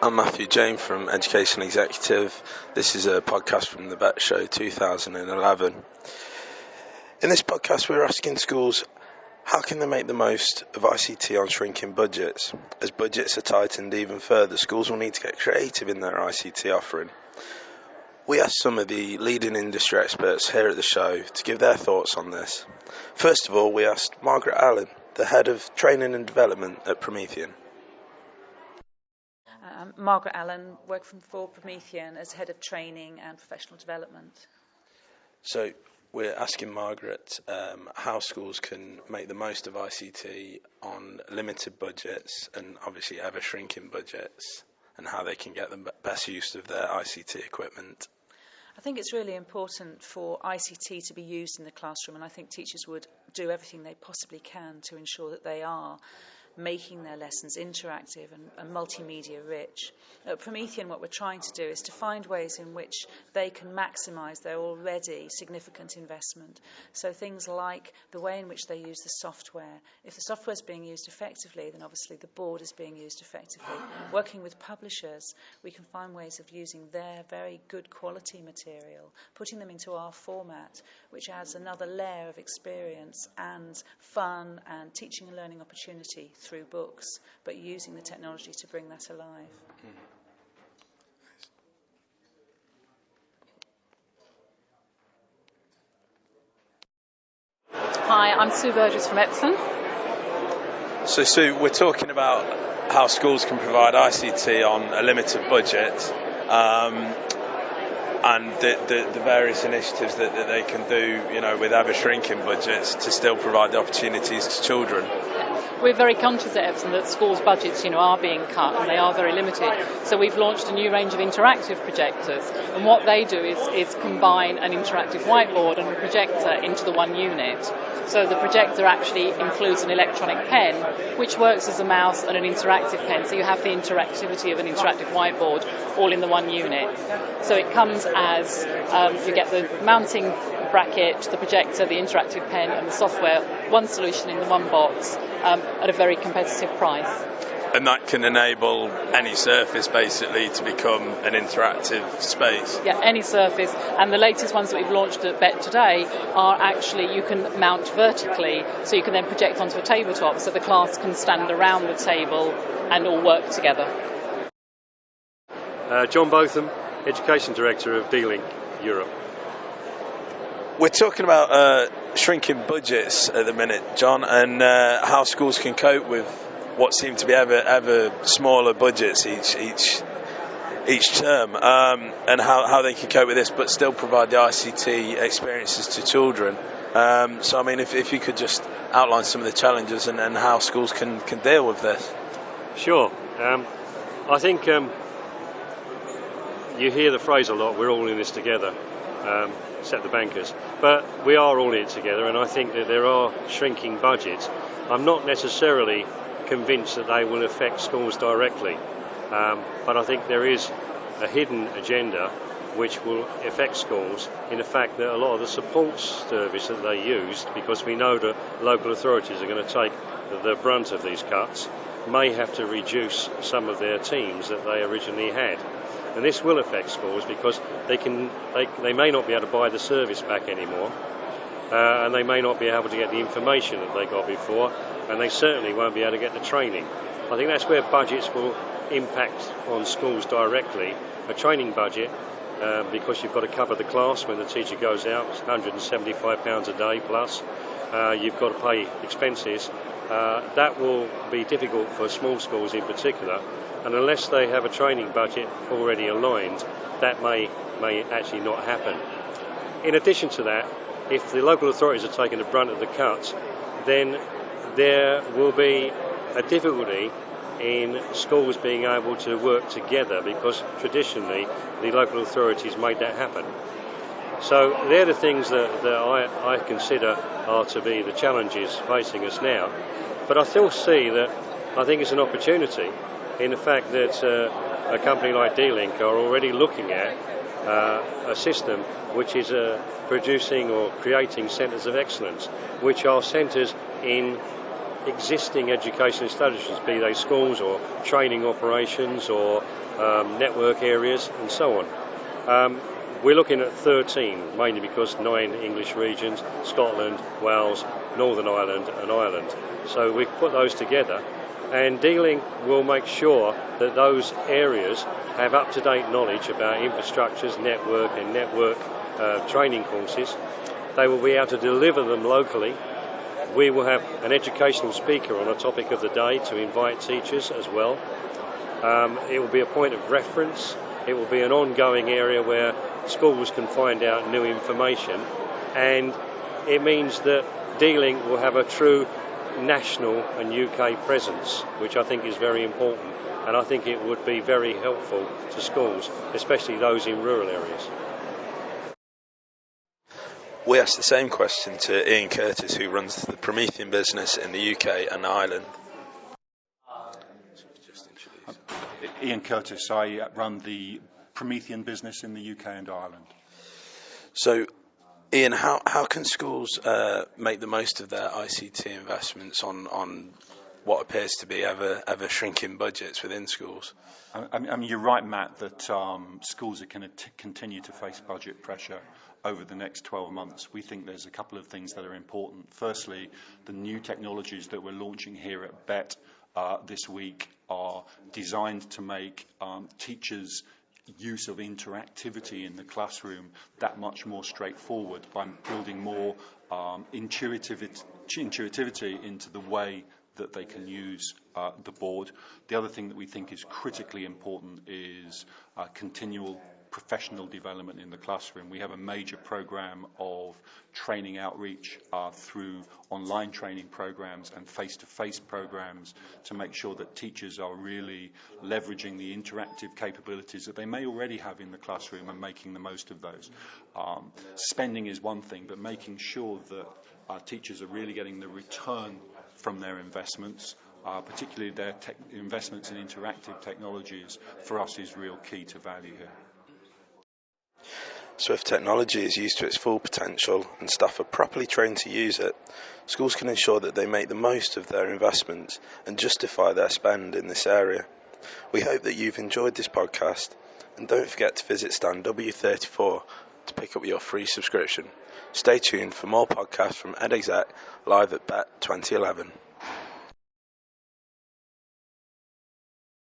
I'm Matthew Jane from Education Executive. This is a podcast from the BETT Show 2011. In this podcast, we're asking schools how can they make the most of ICT on shrinking budgets. As budgets are tightened even further, schools will need to get creative in their ICT offering. We asked some of the leading industry experts here at the show to give their thoughts on this. First of all, we asked Margaret Allen, the Head of Training and Development at Promethean. Margaret Allen, working for Promethean as Head of Training and Professional Development. So we're asking Margaret how schools can make the most of ICT on limited budgets and obviously ever shrinking budgets, and how they can get the best use of their ICT equipment. I think it's really important for ICT to be used in the classroom, and I think teachers would do everything they possibly can to ensure that they are making their lessons interactive and multimedia rich. At Promethean, what we're trying to do is to find ways in which they can maximise their already significant investment. So things like the way in which they use the software. If the software is being used effectively, then obviously the board is being used effectively. Working with publishers, we can find ways of using their very good quality material, putting them into our format, which adds another layer of experience and fun and teaching and learning opportunity through books, but using the technology to bring that alive. Hi, I'm Sue Burgess from Epsom. So Sue, we're talking about how schools can provide ICT on a limited budget, and the various initiatives that they can do, with ever shrinking budgets to still provide the opportunities to children. We're very conscious at Epsom that schools' budgets, are being cut and they are very limited. So we've launched a new range of interactive projectors, and what they do is combine an interactive whiteboard and a projector into the one unit. So the projector actually includes an electronic pen, which works as a mouse and an interactive pen. So you have the interactivity of an interactive whiteboard all in the one unit. So it comes as you get the mounting bracket, the projector, the interactive pen and the software, one solution in the one box at a very competitive price. And that can enable any surface basically to become an interactive space. Yeah, any surface. And the latest ones that we've launched at BETT today are actually you can mount vertically, so you can then project onto a tabletop so the class can stand around the table and all work together. John Botham, Education Director of D-Link Europe. We're talking about shrinking budgets at the minute, John, and how schools can cope with what seem to be ever smaller budgets each term, and how they can cope with this but still provide the ICT experiences to children. So I mean, if you could just outline some of the challenges and how schools can deal with this. Sure. I think you hear the phrase a lot, we're all in this together, except the bankers. But we are all in it together, and I think that there are shrinking budgets. I'm not necessarily convinced that they will affect schools directly, but I think there is a hidden agenda which will affect schools in the fact that a lot of the support service that they use, because we know that local authorities are going to take the brunt of these cuts, may have to reduce some of their teams that they originally had. And this will affect schools because they may not be able to buy the service back anymore, and they may not be able to get the information that they got before, and they certainly won't be able to get the training. I think that's where budgets will impact on schools directly. A training budget, because you've got to cover the class when the teacher goes out, it's £175 a day plus, you've got to pay expenses. That will be difficult for small schools in particular, and unless they have a training budget already aligned, that may actually not happen. In addition to that, if the local authorities are taking the brunt of the cuts, then there will be a difficulty in schools being able to work together, because traditionally the local authorities made that happen. So they're the things that I consider are to be the challenges facing us now. But I still see that I think it's an opportunity in the fact that a company like D-Link are already looking at a system which is producing or creating centres of excellence, which are centres in existing education establishments, be they schools or training operations or network areas and so on. We're looking at 13, mainly because 9 English regions, Scotland, Wales, Northern Ireland and Ireland. So we've put those together, and Dealing will make sure that those areas have up-to-date knowledge about infrastructures, network and network training courses. They will be able to deliver them locally. We will have an educational speaker on a topic of the day to invite teachers as well. It will be a point of reference. It will be an ongoing area where schools can find out new information, and it means that Dealing will have a true national and UK presence, which I think is very important, and I think it would be very helpful to schools, especially those in rural areas. We asked the same question to Ian Curtis, who runs the Promethean business in the UK and Ireland. Ian Curtis, I run the Promethean business in the UK and Ireland. So, Ian, how can schools make the most of their ICT investments on what appears to be ever shrinking budgets within schools? I mean, you're right, Matt, that schools are going to continue to face budget pressure over the next 12 months. We think there's a couple of things that are important. Firstly, the new technologies that we're launching here at BETT this week are designed to make teachers' use of interactivity in the classroom that much more straightforward by building more intuitivity into the way that they can use the board. The other thing that we think is critically important is continual professional development in the classroom. We have a major program of training outreach through online training programs and face-to-face programs to make sure that teachers are really leveraging the interactive capabilities that they may already have in the classroom and making the most of those. Spending is one thing, but making sure that teachers are really getting the return from their investments, particularly their investments in interactive technologies, for us is real key to value here. So if technology is used to its full potential and staff are properly trained to use it, schools can ensure that they make the most of their investments and justify their spend in this area. We hope that you've enjoyed this podcast, and don't forget to visit stand W34 to pick up your free subscription. Stay tuned for more podcasts from EdExec live at BETT 2011.